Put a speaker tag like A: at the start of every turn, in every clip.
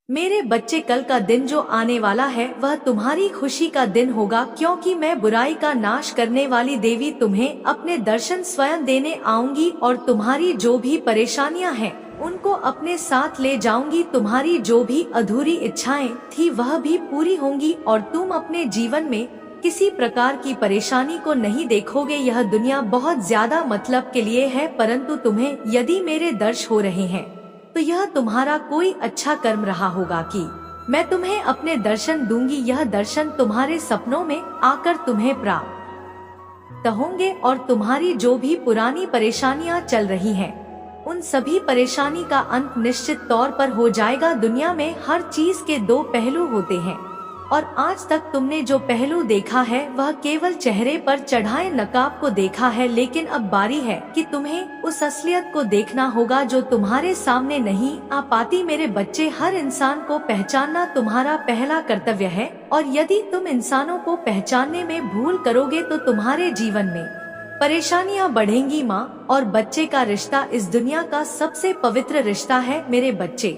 A: मेरे बच्चे, कल का दिन जो आने वाला है वह तुम्हारी खुशी का दिन होगा, क्योंकि मैं बुराई का नाश करने वाली देवी तुम्हें अपने दर्शन स्वयं देने आऊंगी और तुम्हारी जो भी परेशानियां हैं उनको अपने साथ ले जाऊंगी। तुम्हारी जो भी अधूरी इच्छाएं थी वह भी पूरी होंगी और तुम अपने जीवन में किसी प्रकार की परेशानी को नहीं देखोगे। यह दुनिया बहुत ज्यादा मतलब के लिए है, परंतु तुम्हें यदि मेरे दर्श हो रहे हैं तो यह तुम्हारा कोई अच्छा कर्म रहा होगा कि मैं तुम्हें अपने दर्शन दूंगी। यह दर्शन तुम्हारे सपनों में आकर तुम्हें प्राप्त होंगे और तुम्हारी जो भी पुरानी परेशानियां चल रही हैं, उन सभी परेशानी का अंत निश्चित तौर पर हो जाएगा। दुनिया में हर चीज के दो पहलू होते हैं और आज तक तुमने जो पहलू देखा है वह केवल चेहरे पर चढ़ाए नकाब को देखा है, लेकिन अब बारी है कि तुम्हें उस असलियत को देखना होगा जो तुम्हारे सामने नहीं आ पाती। मेरे बच्चे, हर इंसान को पहचानना तुम्हारा पहला कर्तव्य है और यदि तुम इंसानों को पहचानने में भूल करोगे तो तुम्हारे जीवन में परेशानियां बढ़ेंगी। माँ और बच्चे का रिश्ता इस दुनिया का सबसे पवित्र रिश्ता है। मेरे बच्चे,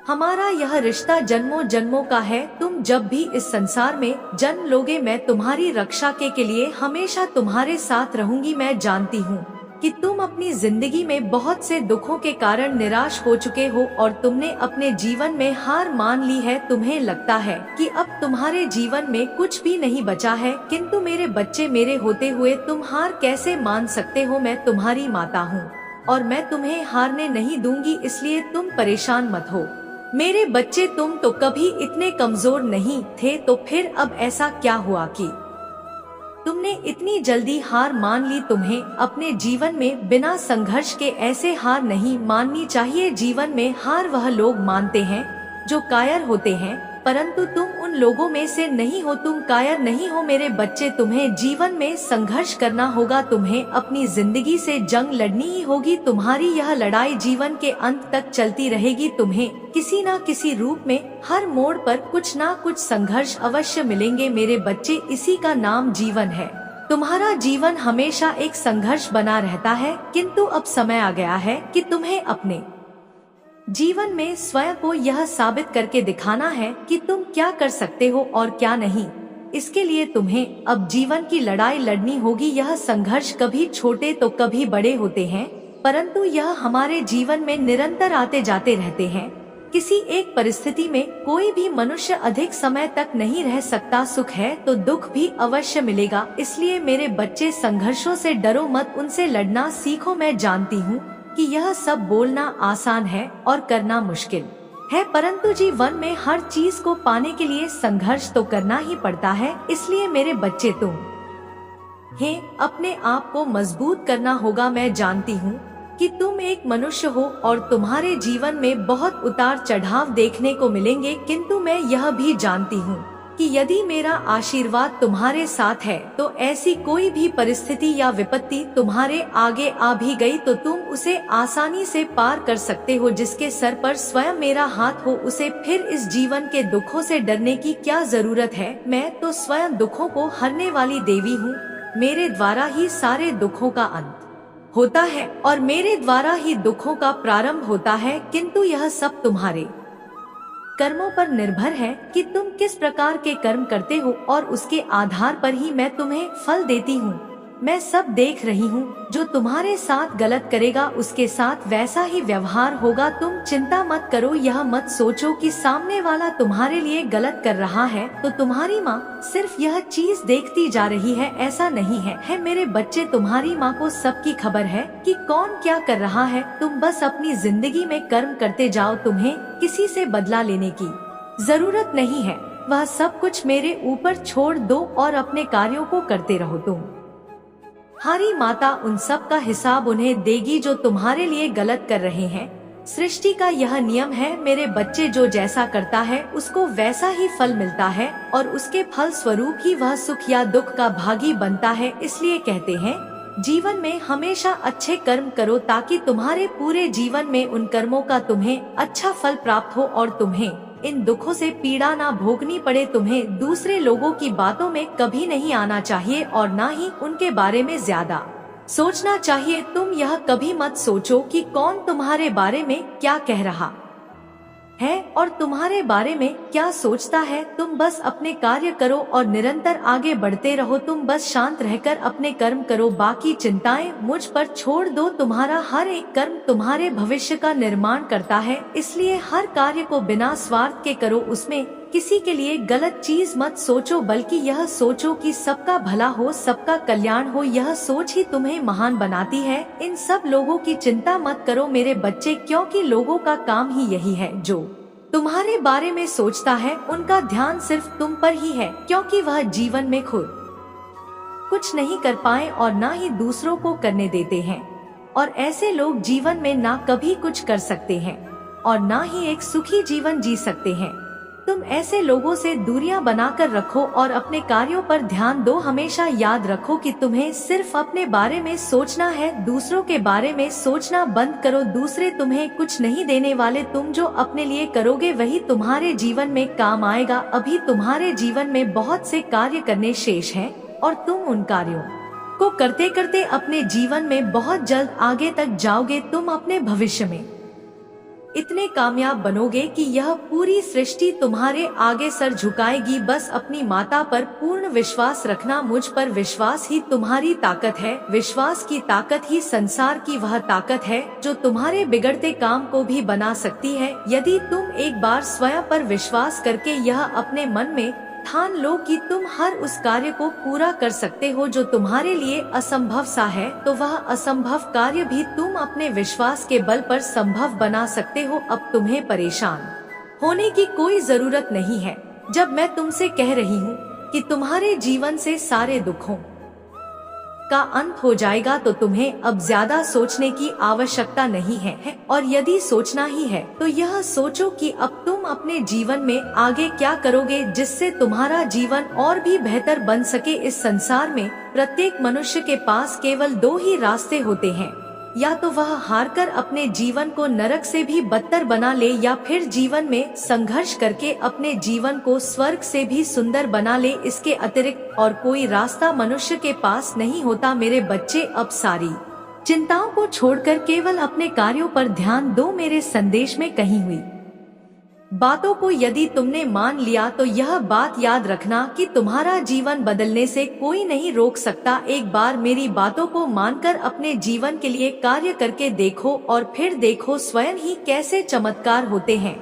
A: हमारा यह रिश्ता जन्मों जन्मों का है। तुम जब भी इस संसार में जन्म लोगे मैं तुम्हारी रक्षा के लिए हमेशा तुम्हारे साथ रहूंगी। मैं जानती हूँ कि तुम अपनी जिंदगी में बहुत से दुखों के कारण निराश हो चुके हो और तुमने अपने जीवन में हार मान ली है। तुम्हें लगता है कि अब तुम्हारे जीवन में कुछ भी नहीं बचा है, किंतु मेरे बच्चे, मेरे होते हुए तुम हार कैसे मान सकते हो? मैं तुम्हारी माता हूँ और मैं तुम्हें हारने नहीं दूंगी, इसलिए तुम परेशान मत हो। मेरे बच्चे, तुम तो कभी इतने कमजोर नहीं थे, तो फिर अब ऐसा क्या हुआ कि तुमने इतनी जल्दी हार मान ली? तुम्हें अपने जीवन में बिना संघर्ष के ऐसे हार नहीं माननी चाहिए। जीवन में हार वह लोग मानते हैं जो कायर होते हैं, परंतु तुम उन लोगों में से नहीं हो, तुम कायर नहीं हो। मेरे बच्चे, तुम्हें जीवन में संघर्ष करना होगा, तुम्हें अपनी जिंदगी से जंग लड़नी ही होगी। तुम्हारी यह लड़ाई जीवन के अंत तक चलती रहेगी। तुम्हें किसी न किसी रूप में हर मोड़ पर कुछ न कुछ संघर्ष अवश्य मिलेंगे। मेरे बच्चे, इसी का नाम जीवन है। तुम्हारा जीवन हमेशा एक संघर्ष बना रहता है, किंतु अब समय आ गया है कि तुम्हें अपने जीवन में स्वयं को यह साबित करके दिखाना है कि तुम क्या कर सकते हो और क्या नहीं। इसके लिए तुम्हें अब जीवन की लड़ाई लड़नी होगी। यह संघर्ष कभी छोटे तो कभी बड़े होते हैं, परंतु यह हमारे जीवन में निरंतर आते जाते रहते हैं। किसी एक परिस्थिति में कोई भी मनुष्य अधिक समय तक नहीं रह सकता। सुख है तो दुख भी अवश्य मिलेगा, इसलिए मेरे बच्चे, संघर्षों से डरो मत, उनसे लड़ना सीखो। मैं जानती हूँ कि यह सब बोलना आसान है और करना मुश्किल है, परंतु जीवन में हर चीज को पाने के लिए संघर्ष तो करना ही पड़ता है। इसलिए मेरे बच्चे, तुम्हें अपने आप को मजबूत करना होगा। मैं जानती हूँ कि तुम एक मनुष्य हो और तुम्हारे जीवन में बहुत उतार चढ़ाव देखने को मिलेंगे, किंतु मैं यह भी जानती हूँ कि यदि मेरा आशीर्वाद तुम्हारे साथ है तो ऐसी कोई भी परिस्थिति या विपत्ति तुम्हारे आगे आ भी गई तो तुम उसे आसानी से पार कर सकते हो। जिसके सर पर स्वयं मेरा हाथ हो, उसे फिर इस जीवन के दुखों से डरने की क्या जरूरत है? मैं तो स्वयं दुखों को हरने वाली देवी हूँ। मेरे द्वारा ही सारे दुखों का अंत होता है और मेरे द्वारा ही दुखों का प्रारंभ होता है, किंतु यह सब तुम्हारे कर्मों पर निर्भर है कि तुम किस प्रकार के कर्म करते हो और उसके आधार पर ही मैं तुम्हें फल देती हूँ। मैं सब देख रही हूँ। जो तुम्हारे साथ गलत करेगा उसके साथ वैसा ही व्यवहार होगा। तुम चिंता मत करो। यह मत सोचो कि सामने वाला तुम्हारे लिए गलत कर रहा है तो तुम्हारी माँ सिर्फ यह चीज देखती जा रही है, ऐसा नहीं है। मेरे बच्चे, तुम्हारी माँ को सबकी खबर है कि कौन क्या कर रहा है। तुम बस अपनी जिंदगी में कर्म करते जाओ। तुम्हें किसी से बदला लेने की जरूरत नहीं है। वह सब कुछ मेरे ऊपर छोड़ दो और अपने कार्यों को करते रहो। तुम्हारी माता उन सब का हिसाब उन्हें देगी जो तुम्हारे लिए गलत कर रहे हैं। सृष्टि का यह नियम है मेरे बच्चे, जो जैसा करता है उसको वैसा ही फल मिलता है और उसके फल स्वरूप ही वह सुख या दुख का भागी बनता है। इसलिए कहते हैं, जीवन में हमेशा अच्छे कर्म करो ताकि तुम्हारे पूरे जीवन में उन कर्मों का तुम्हें अच्छा फल प्राप्त हो और तुम्हें इन दुखों से पीड़ा ना भोगनी पड़े। तुम्हें दूसरे लोगों की बातों में कभी नहीं आना चाहिए और ना ही उनके बारे में ज्यादा सोचना चाहिए। तुम यह कभी मत सोचो कि कौन तुम्हारे बारे में क्या कह रहा है और तुम्हारे बारे में क्या सोचता है। तुम बस अपने कार्य करो और निरंतर आगे बढ़ते रहो। तुम बस शांत रहकर अपने कर्म करो, बाकी चिंताएं मुझ पर छोड़ दो। तुम्हारा हर एक कर्म तुम्हारे भविष्य का निर्माण करता है, इसलिए हर कार्य को बिना स्वार्थ के करो। उसमें किसी के लिए गलत चीज मत सोचो, बल्कि यह सोचो कि सबका भला हो, सबका कल्याण हो। यह सोच ही तुम्हें महान बनाती है। इन सब लोगों की चिंता मत करो मेरे बच्चे, क्योंकि लोगों का काम ही यही है। जो तुम्हारे बारे में सोचता है उनका ध्यान सिर्फ तुम पर ही है, क्योंकि वह जीवन में खुद कुछ नहीं कर पाए और ना ही दूसरों को करने देते हैं। और ऐसे लोग जीवन में ना कभी कुछ कर सकते हैं और ना ही एक सुखी जीवन जी सकते हैं। तुम ऐसे लोगों से दूरियां बनाकर रखो और अपने कार्यों पर ध्यान दो। हमेशा याद रखो कि तुम्हें सिर्फ अपने बारे में सोचना है, दूसरों के बारे में सोचना बंद करो। दूसरे तुम्हें कुछ नहीं देने वाले, तुम जो अपने लिए करोगे वही तुम्हारे जीवन में काम आएगा। अभी तुम्हारे जीवन में बहुत से कार्य करने शेष हैं और तुम उन कार्यों को करते करते अपने जीवन में बहुत जल्द आगे तक जाओगे। तुम अपने भविष्य में इतने कामयाब बनोगे कि यह पूरी सृष्टि तुम्हारे आगे सर झुकाएगी। बस अपनी माता पर पूर्ण विश्वास रखना, मुझ पर विश्वास ही तुम्हारी ताकत है। विश्वास की ताकत ही संसार की वह ताकत है जो तुम्हारे बिगड़ते काम को भी बना सकती है। यदि तुम एक बार स्वयं पर विश्वास करके यह अपने मन में ठान लो कि तुम हर उस कार्य को पूरा कर सकते हो जो तुम्हारे लिए असंभव सा है, तो वह असंभव कार्य भी तुम अपने विश्वास के बल पर संभव बना सकते हो। अब तुम्हें परेशान होने की कोई जरूरत नहीं है। जब मैं तुमसे कह रही हूँ कि तुम्हारे जीवन से सारे दुखों का अंत हो जाएगा, तो तुम्हें अब ज्यादा सोचने की आवश्यकता नहीं है। और यदि सोचना ही है तो यह सोचो कि अब तुम अपने जीवन में आगे क्या करोगे जिससे तुम्हारा जीवन और भी बेहतर बन सके। इस संसार में प्रत्येक मनुष्य के पास केवल दो ही रास्ते होते हैं, या तो वह हारकर अपने जीवन को नरक से भी बदतर बना ले, या फिर जीवन में संघर्ष करके अपने जीवन को स्वर्ग से भी सुंदर बना ले। इसके अतिरिक्त और कोई रास्ता मनुष्य के पास नहीं होता। मेरे बच्चे, अब सारी चिंताओं को छोड़कर केवल अपने कार्यों पर ध्यान दो। मेरे संदेश में कही हुई बातों को यदि तुमने मान लिया तो यह बात याद रखना कि तुम्हारा जीवन बदलने से कोई नहीं रोक सकता। एक बार मेरी बातों को मानकर अपने जीवन के लिए कार्य करके देखो और फिर देखो स्वयं ही कैसे चमत्कार होते हैं।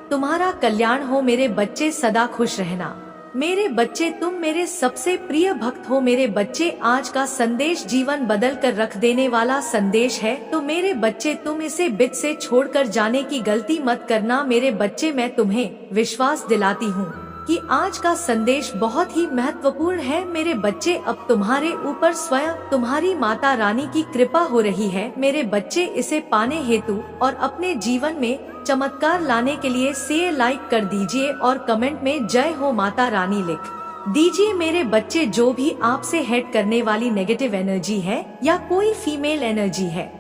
A: तुम्हारा कल्याण हो मेरे बच्चे, सदा खुश रहना मेरे बच्चे। तुम मेरे सबसे प्रिय भक्त हो मेरे बच्चे। आज का संदेश जीवन बदल कर रख देने वाला संदेश है, तो मेरे बच्चे तुम इसे बीच से छोड़कर जाने की गलती मत करना। मेरे बच्चे, मैं तुम्हें विश्वास दिलाती हूँ कि आज का संदेश बहुत ही महत्वपूर्ण है। मेरे बच्चे, अब तुम्हारे ऊपर स्वयं तुम्हारी माता रानी की कृपा हो रही है। मेरे बच्चे, इसे पाने हेतु और अपने जीवन में चमत्कार लाने के लिए से लाइक कर दीजिए और कमेंट में जय हो माता रानी लिख दीजिए। मेरे बच्चे, जो भी आपसे हेट करने वाली नेगेटिव एनर्जी है या कोई फीमेल एनर्जी है,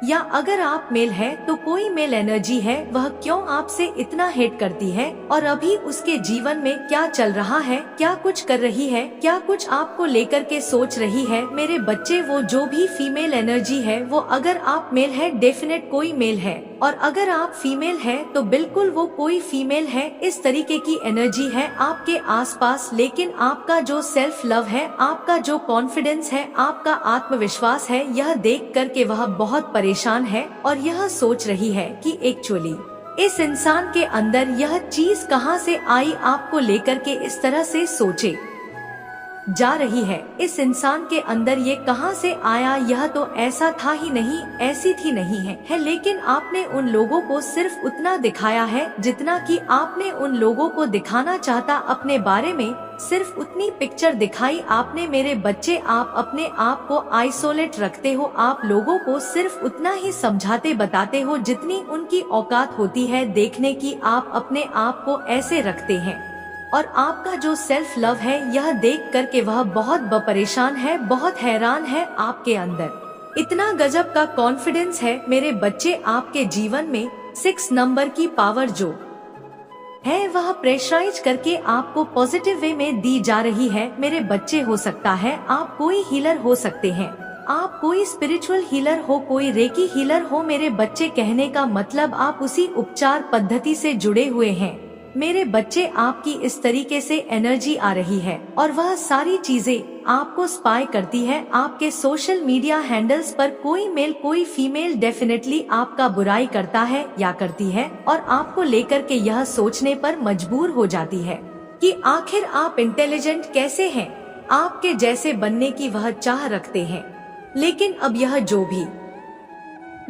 A: या अगर आप मेल है तो कोई मेल एनर्जी है, वह क्यों आपसे इतना हेट करती है और अभी उसके जीवन में क्या चल रहा है, क्या कुछ कर रही है, क्या कुछ आपको लेकर के सोच रही है। मेरे बच्चे, वो जो भी फीमेल एनर्जी है, वो अगर आप मेल है डेफिनेट कोई मेल है, और अगर आप फीमेल है तो बिल्कुल वो कोई फीमेल है। इस तरीके की एनर्जी है आपके आसपास, लेकिन आपका जो सेल्फ लव है, आपका जो कॉन्फिडेंस है, आपका आत्मविश्वास है, यह देख करके वह बहुत परेशान है और यह सोच रही है कि एक्चुअली इस इंसान के अंदर यह चीज कहां से आई। आपको लेकर के इस तरह से सोचे जा रही है, इस इंसान के अंदर ये कहां से आया, यह तो ऐसा था ही नहीं, ऐसी थी नहीं है। लेकिन आपने उन लोगों को सिर्फ उतना दिखाया है जितना कि आपने उन लोगों को दिखाना चाहता। अपने बारे में सिर्फ उतनी पिक्चर दिखाई आपने। मेरे बच्चे, आप अपने आप को आइसोलेट रखते हो, आप लोगों को सिर्फ उतना ही समझाते बताते हो जितनी उनकी औकात होती है देखने की। आप अपने आप को ऐसे रखते हैं और आपका जो सेल्फ लव है, यह देख करके वह बहुत परेशान है, बहुत हैरान है। आपके अंदर इतना गजब का कॉन्फिडेंस है मेरे बच्चे। आपके जीवन में 6 नंबर की पावर जो है वह प्रेशराइज करके आपको पॉजिटिव वे में दी जा रही है। मेरे बच्चे, हो सकता है आप कोई हीलर हो सकते हैं, आप कोई स्पिरिचुअल हीलर हो, कोई रेकी हीलर हो, मेरे बच्चे कहने का मतलब आप उसी उपचार पद्धति से जुड़े हुए हैं। मेरे बच्चे आपकी इस तरीके से एनर्जी आ रही है और वह सारी चीजें आपको स्पाई करती है। आपके सोशल मीडिया हैंडल्स पर कोई मेल कोई फीमेल डेफिनेटली आपका बुराई करता है या करती है और आपको लेकर के यह सोचने पर मजबूर हो जाती है कि आखिर आप इंटेलिजेंट कैसे हैं, आपके जैसे बनने की वह चाह रखते हैं। लेकिन अब यह जो भी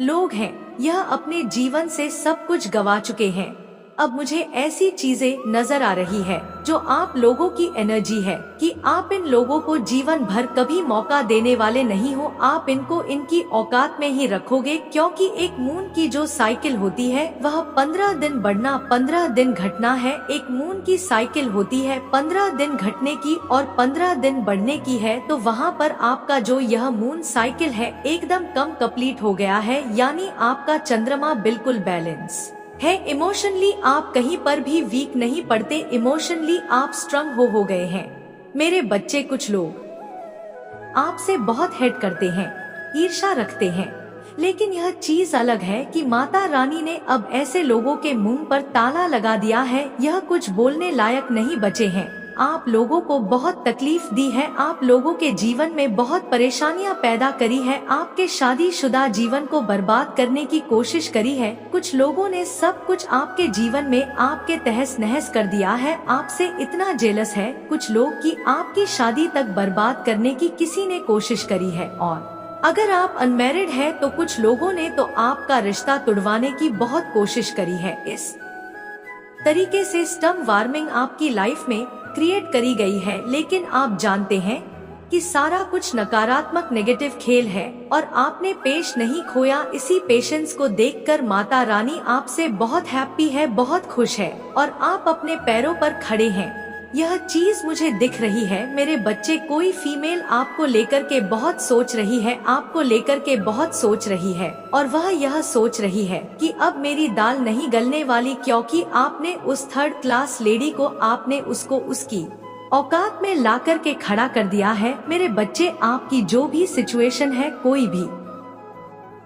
A: लोग हैं यह अपने जीवन से सब कुछ गवा चुके हैं। अब मुझे ऐसी चीजें नजर आ रही है जो आप लोगों की एनर्जी है कि आप इन लोगों को जीवन भर कभी मौका देने वाले नहीं हो। आप इनको इनकी औकात में ही रखोगे, क्योंकि एक मून की जो साइकिल होती है वह 15 दिन बढ़ना 15 दिन घटना है। एक मून की साइकिल होती है 15 दिन घटने की और 15 दिन बढ़ने की है। तो वहाँ पर आपका जो यह मून साइकिल है एकदम कम कंप्लीट हो गया है, यानी आपका चंद्रमा बिल्कुल बैलेंस है। इमोशनली आप कहीं पर भी वीक नहीं पड़ते, इमोशनली आप स्ट्रॉन्ग हो गए हैं। मेरे बच्चे, कुछ लोग आपसे बहुत हेट करते हैं, ईर्ष्या रखते हैं, लेकिन यह चीज अलग है कि माता रानी ने अब ऐसे लोगों के मुंह पर ताला लगा दिया है। यह कुछ बोलने लायक नहीं बचे हैं। आप लोगों को बहुत तकलीफ दी है, आप लोगों के जीवन में बहुत परेशानियां पैदा करी है, आपके शादीशुदा जीवन को बर्बाद करने की कोशिश करी है। कुछ लोगों ने सब कुछ आपके जीवन में आपके तहस नहस कर दिया है, आपसे इतना जेलस है कुछ लोग कि आपकी शादी तक बर्बाद करने की किसी ने कोशिश करी है। और अगर आप अनमैरिड है तो कुछ लोगों ने तो आपका रिश्ता तुड़वाने की बहुत कोशिश करी है। इस तरीके से स्टम वार्मिंग आपकी लाइफ में क्रिएट करी गई है। लेकिन आप जानते हैं कि सारा कुछ नकारात्मक नेगेटिव खेल है और आपने पेश नहीं खोया। इसी पेशेंस को देखकर माता रानी आपसे बहुत हैप्पी है, बहुत खुश है और आप अपने पैरों पर खड़े हैं। यह चीज मुझे दिख रही है। मेरे बच्चे, कोई फीमेल आपको लेकर के बहुत सोच रही है, आपको लेकर के बहुत सोच रही है और वह यह सोच रही है कि अब मेरी दाल नहीं गलने वाली, क्योंकि आपने उस थर्ड क्लास लेडी को, आपने उसको उसकी औकात में ला कर के खड़ा कर दिया है। मेरे बच्चे, आपकी जो भी सिचुएशन है, कोई भी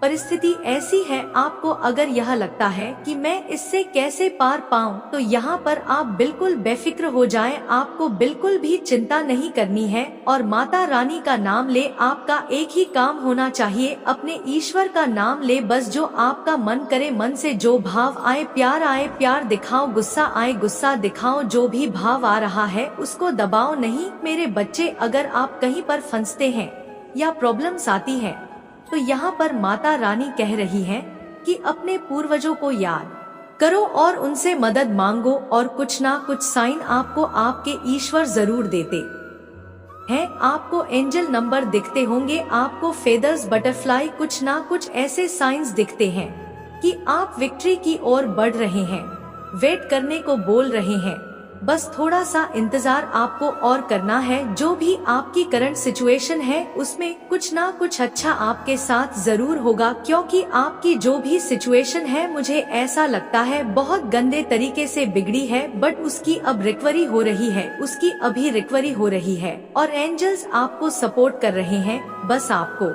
A: परिस्थिति ऐसी है, आपको अगर यह लगता है कि मैं इससे कैसे पार पाऊं, तो यहाँ पर आप बिल्कुल बेफिक्र हो जाएं। आपको बिल्कुल भी चिंता नहीं करनी है और माता रानी का नाम ले। आपका एक ही काम होना चाहिए, अपने ईश्वर का नाम ले बस। जो आपका मन करे, मन से जो भाव आए प्यार दिखाओ, गुस्सा आए गुस्सा दिखाओ। जो भी भाव आ रहा है उसको दबाओ नहीं। मेरे बच्चे, अगर आप कहीं पर फंसते हैं या प्रॉब्लम्स आती है तो यहाँ पर माता रानी कह रही है कि अपने पूर्वजों को याद करो और उनसे मदद मांगो और कुछ ना कुछ साइन आपको आपके ईश्वर जरूर देते हैं। आपको एंजल नंबर दिखते होंगे, आपको फेदर्स, बटरफ्लाई, कुछ ना कुछ ऐसे साइंस दिखते हैं कि आप विक्ट्री की ओर बढ़ रहे हैं। वेट करने को बोल रहे हैं, बस थोड़ा सा इंतजार आपको और करना है। जो भी आपकी करंट सिचुएशन है उसमें कुछ ना कुछ अच्छा आपके साथ जरूर होगा, क्योंकि आपकी जो भी सिचुएशन है मुझे ऐसा लगता है बहुत गंदे तरीके से बिगड़ी है, बट उसकी अब रिकवरी हो रही है, उसकी अभी रिकवरी हो रही है और एंजल्स आपको सपोर्ट कर रहे हैं। बस आपको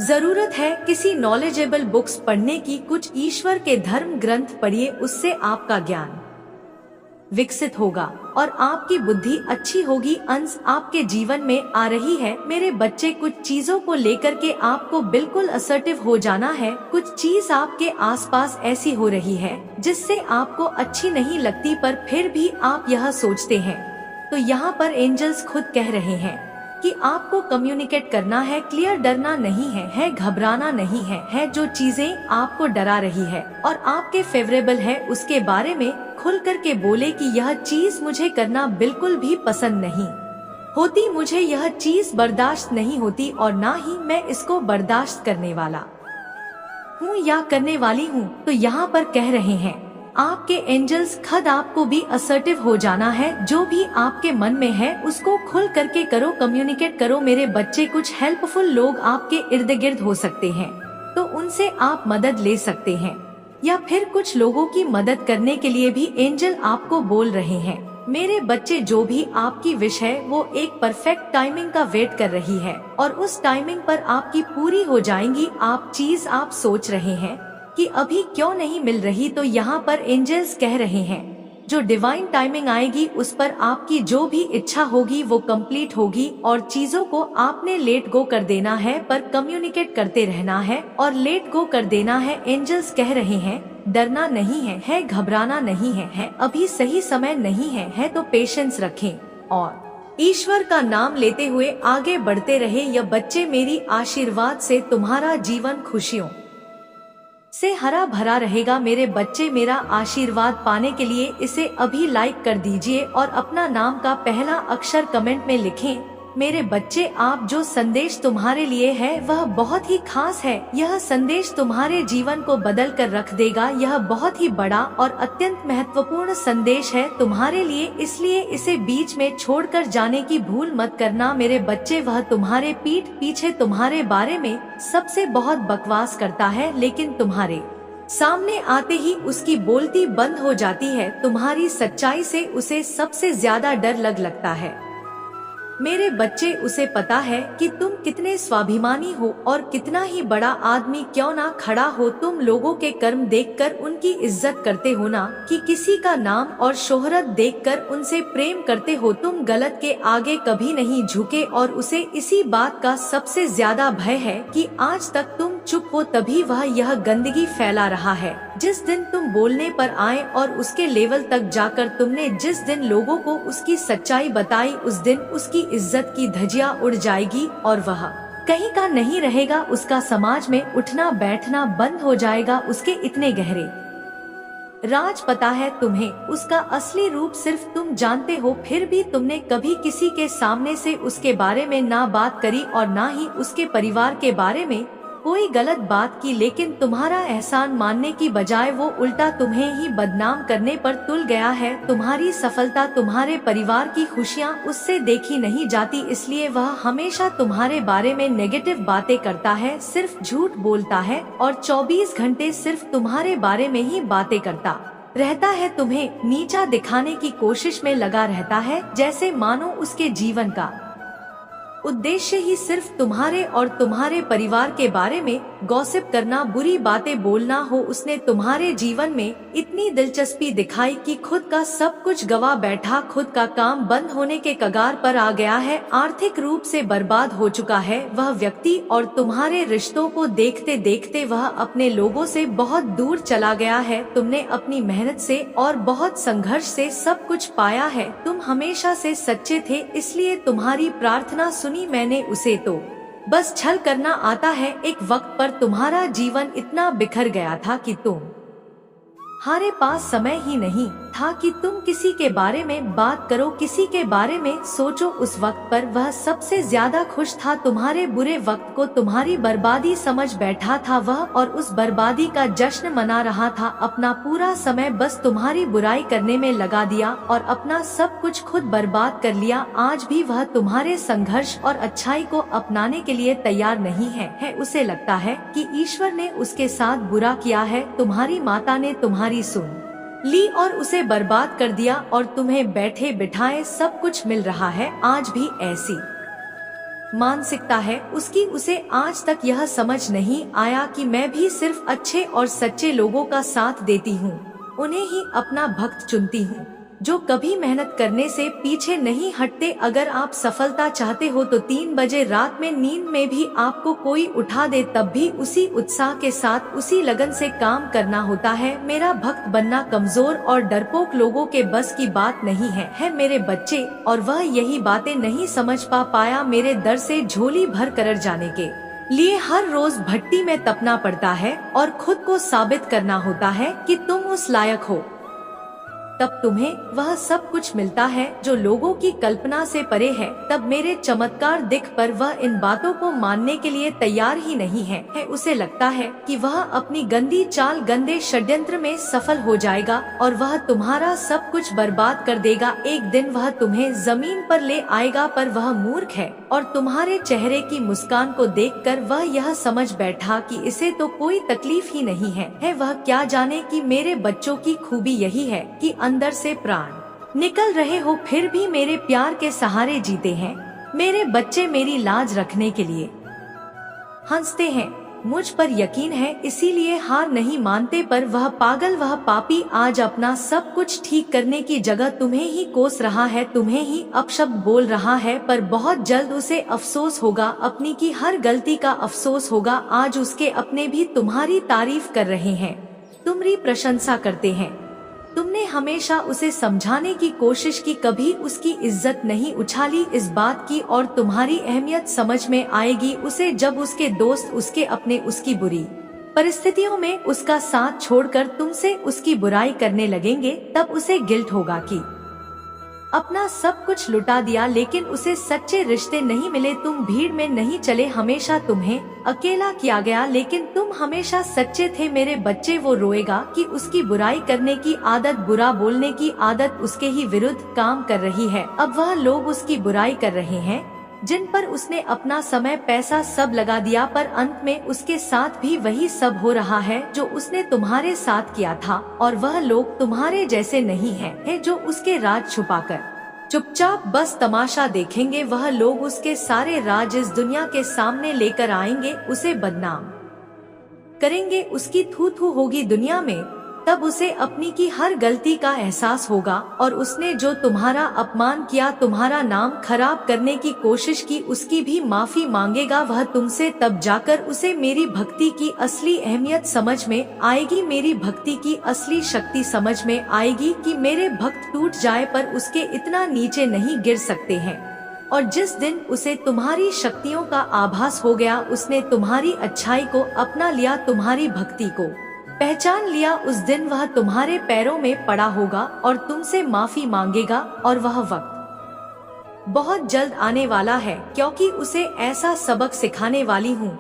A: जरूरत है किसी नॉलेजेबल बुक्स पढ़ने की, कुछ ईश्वर के धर्म ग्रंथ पढ़िए, उससे आपका ज्ञान विकसित होगा और आपकी बुद्धि अच्छी होगी। अंश आपके जीवन में आ रही है। मेरे बच्चे, कुछ चीजों को लेकर के आपको बिल्कुल असर्टिव हो जाना है। कुछ चीज आपके आसपास ऐसी हो रही है जिससे आपको अच्छी नहीं लगती, पर फिर भी आप यह सोचते हैं। तो यहाँ पर एंजल्स खुद कह रहे हैं कि आपको कम्युनिकेट करना है, क्लियर, डरना नहीं है घबराना नहीं है। जो चीजें आपको डरा रही है और आपके फेवरेबल है उसके बारे में खुल कर के बोले कि यह चीज मुझे करना बिल्कुल भी पसंद नहीं होती, मुझे यह चीज बर्दाश्त नहीं होती और ना ही मैं इसको बर्दाश्त करने वाला हूँ या करने वाली हूँ। तो यहाँ पर कह रहे हैं आपके एंजल्स खुद आपको भी असर्टिव हो जाना है। जो भी आपके मन में है उसको खुल करके करो, कम्युनिकेट करो। मेरे बच्चे, कुछ हेल्पफुल लोग आपके इर्द गिर्द हो सकते हैं, तो उनसे आप मदद ले सकते हैं, या फिर कुछ लोगों की मदद करने के लिए भी एंजल आपको बोल रहे हैं। मेरे बच्चे, जो भी आपकी विश है वो एक परफेक्ट टाइमिंग का वेट कर रही है और उस टाइमिंग पर आपकी पूरी हो जाएंगी। आप सोच रहे हैं कि अभी क्यों नहीं मिल रही, तो यहाँ पर एंजल्स कह रहे हैं जो डिवाइन टाइमिंग आएगी उस पर आपकी जो भी इच्छा होगी वो कंप्लीट होगी। और चीजों को आपने लेट गो कर देना है, पर कम्युनिकेट करते रहना है और लेट गो कर देना है। एंजल्स कह रहे हैं डरना नहीं है, घबराना नहीं है, अभी सही समय नहीं है तो पेशेंस रखें और ईश्वर का नाम लेते हुए आगे बढ़ते रहे। यह बच्चे, मेरी आशीर्वाद से तुम्हारा जीवन खुशियों से हरा भरा रहेगा। मेरे बच्चे, मेरा आशीर्वाद पाने के लिए इसे अभी लाइक कर दीजिए और अपना नाम का पहला अक्षर कमेंट में लिखें। मेरे बच्चे, आप जो संदेश तुम्हारे लिए है वह बहुत ही खास है। यह संदेश तुम्हारे जीवन को बदल कर रख देगा। यह बहुत ही बड़ा और अत्यंत महत्वपूर्ण संदेश है तुम्हारे लिए, इसलिए इसे बीच में छोड़कर जाने की भूल मत करना। मेरे बच्चे, वह तुम्हारे पीठ पीछे तुम्हारे बारे में सबसे बहुत बकवास करता है, लेकिन तुम्हारे सामने आते ही उसकी बोलती बंद हो जाती है। तुम्हारी सच्चाई से उसे सबसे ज्यादा डर लगता है। मेरे बच्चे, उसे पता है कि तुम कितने स्वाभिमानी हो और कितना ही बड़ा आदमी क्यों ना खड़ा हो। तुम लोगों के कर्म देखकर उनकी इज्जत करते हो ना कि किसी का नाम और शोहरत देखकर उनसे प्रेम करते हो। तुम गलत के आगे कभी नहीं झुके और उसे इसी बात का सबसे ज्यादा भय है कि आज तक तुम चुप हो, तभी वह यह गंदगी फैला रहा है। जिस दिन तुम बोलने पर आए और उसके लेवल तक जाकर तुमने जिस दिन लोगों को उसकी सच्चाई बताई, उस दिन उसकी इज्जत की धज्जियां उड़ जाएगी और वह कहीं का नहीं रहेगा। उसका समाज में उठना बैठना बंद हो जाएगा। उसके इतने गहरे राज पता है तुम्हें, उसका असली रूप सिर्फ तुम जानते हो। फिर भी तुमने कभी किसी के सामने से उसके बारे में ना बात करी और ना ही उसके परिवार के बारे में कोई गलत बात की, लेकिन तुम्हारा एहसान मानने की बजाय वो उल्टा तुम्हें ही बदनाम करने पर तुल गया है। तुम्हारी सफलता, तुम्हारे परिवार की खुशियाँ उससे देखी नहीं जाती, इसलिए वह हमेशा तुम्हारे बारे में नेगेटिव बातें करता है, सिर्फ झूठ बोलता है और 24 घंटे सिर्फ तुम्हारे बारे में ही बातें करता रहता है। तुम्हें नीचा दिखाने की कोशिश में लगा रहता है, जैसे मानो उसके जीवन का उद्देश्य ही सिर्फ तुम्हारे और तुम्हारे परिवार के बारे में गॉसिप करना, बुरी बातें बोलना हो। उसने तुम्हारे जीवन में इतनी दिलचस्पी दिखाई कि खुद का सब कुछ गवा बैठा, खुद का काम बंद होने के कगार पर आ गया है, आर्थिक रूप से बर्बाद हो चुका है वह व्यक्ति और तुम्हारे रिश्तों को देखते देखते वह अपने लोगों से बहुत दूर चला गया है। तुमने अपनी मेहनत से और बहुत संघर्ष से सब कुछ पाया है। तुम हमेशा से सच्चे थे, इसलिए तुम्हारी प्रार्थना सुनी मैंने। उसे तो बस छल करना आता है। एक वक्त पर तुम्हारा जीवन इतना बिखर गया था कि तुम्हारे पास समय ही नहीं था कि तुम किसी के बारे में बात करो, किसी के बारे में सोचो। उस वक्त पर वह सबसे ज्यादा खुश था। तुम्हारे बुरे वक्त को तुम्हारी बर्बादी समझ बैठा था वह, और उस बर्बादी का जश्न मना रहा था। अपना पूरा समय बस तुम्हारी बुराई करने में लगा दिया और अपना सब कुछ खुद बर्बाद कर लिया। आज भी वह तुम्हारे संघर्ष और अच्छाई को अपनाने के लिए तैयार नहीं है। उसे लगता है कि ईश्वर ने उसके साथ बुरा किया है। तुम्हारी माता ने तुम्हारी सुन ली और उसे बर्बाद कर दिया और तुम्हें बैठे बिठाए सब कुछ मिल रहा है। आज भी ऐसी मानसिकता है उसकी। उसे आज तक यह समझ नहीं आया कि मैं भी सिर्फ अच्छे और सच्चे लोगों का साथ देती हूँ, उन्हें ही अपना भक्त चुनती हूँ, जो कभी मेहनत करने से पीछे नहीं हटते। अगर आप सफलता चाहते हो तो 3 बजे रात में नींद में भी आपको कोई उठा दे तब भी उसी उत्साह के साथ उसी लगन से काम करना होता है। मेरा भक्त बनना कमजोर और डरपोक लोगों के बस की बात नहीं है मेरे बच्चे, और वह यही बातें नहीं समझ पाया। मेरे दर से झोली भर कर जाने के लिए हर रोज भट्टी में तपना पड़ता है और खुद को साबित करना होता है कि तुम उस लायक हो। तब तुम्हें वह सब कुछ मिलता है जो लोगों की कल्पना से परे है। तब मेरे चमत्कार दिख पर वह इन बातों को मानने के लिए तैयार ही नहीं है। उसे लगता है कि वह अपनी गंदी चाल, गंदे षड्यंत्र में सफल हो जाएगा और वह तुम्हारा सब कुछ बर्बाद कर देगा। एक दिन वह तुम्हें जमीन पर ले आएगा, पर वह मूर्ख है और तुम्हारे चेहरे की मुस्कान को देखकर वह यह समझ बैठा कि इसे तो कोई तकलीफ ही नहीं है। वह क्या जाने कि मेरे बच्चों की खूबी यही है कि अंदर से प्राण निकल रहे हो फिर भी मेरे प्यार के सहारे जीते हैं मेरे बच्चे मेरी लाज रखने के लिए हंसते हैं। मुझ पर यकीन है इसीलिए हार नहीं मानते, पर वह पागल वह पापी आज अपना सब कुछ ठीक करने की जगह तुम्हें ही कोस रहा है, तुम्हें ही अपशब्द बोल रहा है, पर बहुत जल्द उसे अफसोस होगा, अपनी की हर गलती का अफसोस होगा। आज उसके अपने भी तुम्हारी तारीफ कर रहे हैं, तुम्हारी प्रशंसा करते हैं। तुमने हमेशा उसे समझाने की कोशिश की, कभी उसकी इज्जत नहीं उछाली इस बात की, और तुम्हारी अहमियत समझ में आएगी उसे जब उसके दोस्त उसके अपने उसकी बुरी परिस्थितियों में उसका साथ छोड़कर तुमसे उसकी बुराई करने लगेंगे, तब उसे गिल्ट होगा कि अपना सब कुछ लुटा दिया लेकिन उसे सच्चे रिश्ते नहीं मिले, तुम भीड़ में नहीं चले, हमेशा तुम्हें अकेला किया गया लेकिन तुम हमेशा सच्चे थे मेरे बच्चे। वो रोएगा कि उसकी बुराई करने की आदत, बुरा बोलने की आदत उसके ही विरुद्ध काम कर रही है। अब वह लोग उसकी बुराई कर रहे हैं जिन पर उसने अपना समय पैसा सब लगा दिया, पर अंत में उसके साथ भी वही सब हो रहा है जो उसने तुम्हारे साथ किया था, और वह लोग तुम्हारे जैसे नहीं है जो उसके राज छुपाकर चुपचाप बस तमाशा देखेंगे। वह लोग उसके सारे राज इस दुनिया के सामने लेकर आएंगे, उसे बदनाम करेंगे, उसकी थू थू होगी दुनिया में, तब उसे अपनी की हर गलती का एहसास होगा, और उसने जो तुम्हारा अपमान किया, तुम्हारा नाम खराब करने की कोशिश की, उसकी भी माफी मांगेगा वह तुमसे, तब जाकर उसे मेरी भक्ति की असली अहमियत समझ में आएगी, मेरी भक्ति की असली शक्ति समझ में आएगी कि मेरे भक्त टूट जाए पर उसके इतना नीचे नहीं गिर सकते हैं। और जिस दिन उसे तुम्हारी शक्तियों का आभास हो गया, उसने तुम्हारी अच्छाई को अपना लिया, तुम्हारी भक्ति को पहचान लिया, उस दिन वह तुम्हारे पैरों में पड़ा होगा और तुमसे माफी मांगेगा, और वह वक्त बहुत जल्द आने वाला है, क्योंकि उसे ऐसा सबक सिखाने वाली हूँ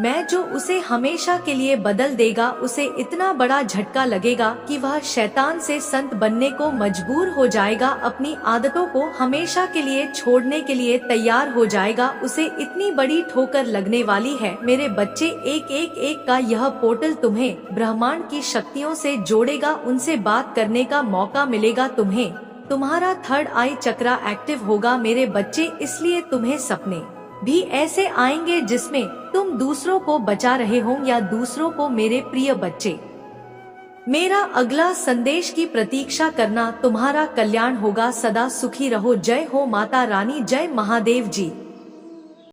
A: मैं जो उसे हमेशा के लिए बदल देगा। उसे इतना बड़ा झटका लगेगा कि वह शैतान से संत बनने को मजबूर हो जाएगा, अपनी आदतों को हमेशा के लिए छोड़ने के लिए तैयार हो जाएगा। उसे इतनी बड़ी ठोकर लगने वाली है मेरे बच्चे, एक का यह पोर्टल तुम्हें ब्रह्मांड की शक्तियों से जोड़ेगा, उनसे बात करने का मौका मिलेगा तुम्हें, तुम्हारा थर्ड आई चक्रा एक्टिव होगा मेरे बच्चे, इसलिए तुम्हें सपने भी ऐसे आएंगे जिसमें तुम दूसरों को बचा रहे हो या दूसरों को। मेरे प्रिय बच्चे, मेरा अगला संदेश की प्रतीक्षा करना, तुम्हारा कल्याण होगा, सदा सुखी रहो। जय हो माता रानी, जय महादेव जी।